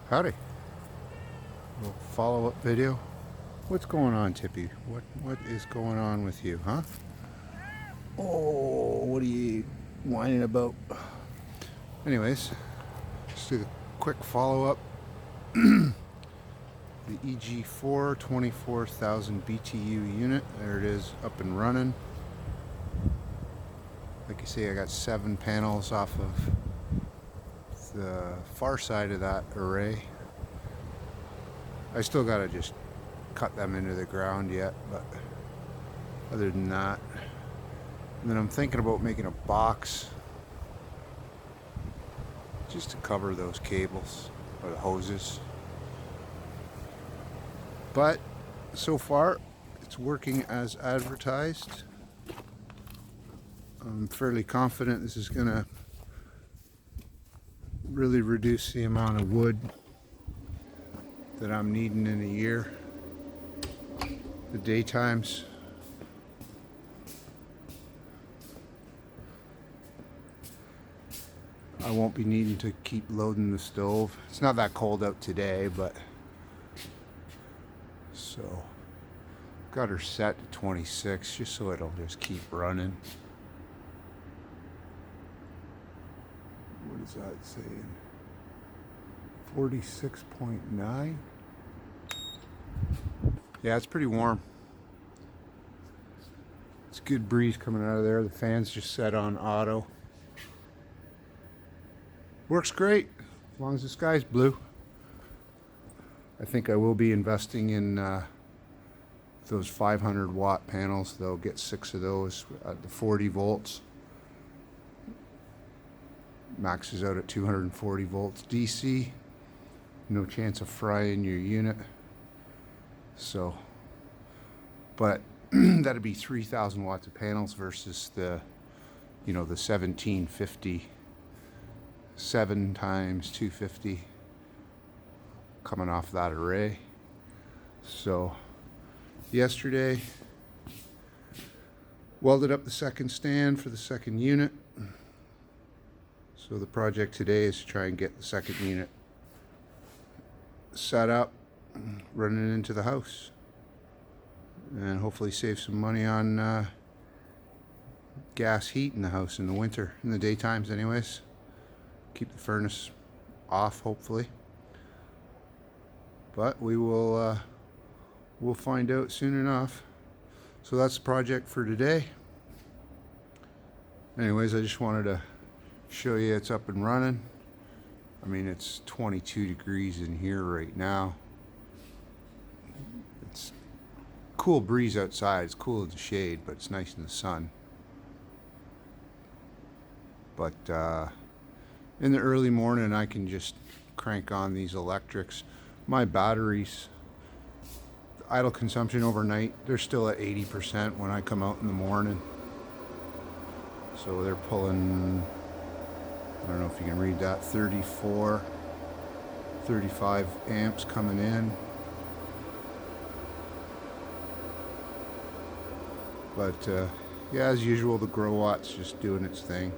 Howdy. Little follow-up video. What's going on, Tippy? What is going on with you, huh? Oh, what are you whining about? Anyways, just a quick follow-up. The EG4 24,000 BTU unit. There it is, up and running. Like you see, I got 7 panels off of the far side of that array. I still gotta just cut them into the ground yet, but other than that, and then I'm thinking about making a box just to cover those cables or the hoses. But so far it's working as advertised. I'm fairly confident this is gonna really reduce the amount of wood that I'm needing in a year. The daytimes, I won't be needing to keep loading the stove. It's not that cold out today, but so got her set to 26 just so it'll just keep running. What is that saying? 46.9. Yeah, it's pretty warm. It's a good breeze coming out of there. The fan's just set on auto. Works great as long as the sky's blue. I think I will be investing in those 500 watt panels. They'll get 6 of those at the 40 volts. Maxes out at 240 volts DC. No chance of frying your unit. So, but that'd be 3,000 watts of panels versus the, the 1750, 7 times 250 coming off that array. So, yesterday welded up the second stand for the second unit. So the project today is to try and get the second unit set up, running into the house, and hopefully save some money on gas heat in the house in the winter, in the daytimes anyways. Keep the furnace off, hopefully. But we will we'll find out soon enough. So that's the project for today. Anyways, I just wanted to show you it's up and running. I mean, it's 22 degrees in here right now. It's cool breeze outside. It's cool in the shade, but it's nice in the sun. But in the early morning, I can just crank on these electrics. My batteries, idle consumption overnight, they're still at 80% when I come out in the morning. So they're pulling, I don't know if you can read that, 34, 35 amps coming in. But yeah, as usual, the grow watt's just doing its thing.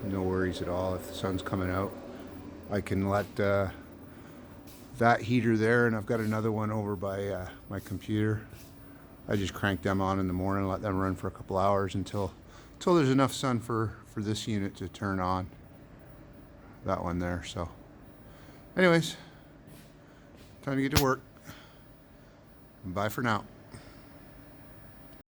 No worries at all. If the sun's coming out, I can let that heater there, and I've got another one over by my computer. I just crank them on in the morning, let them run for a couple hours until there's enough sun for this unit to turn on. That one there. So anyways, time to get to work. Bye for now.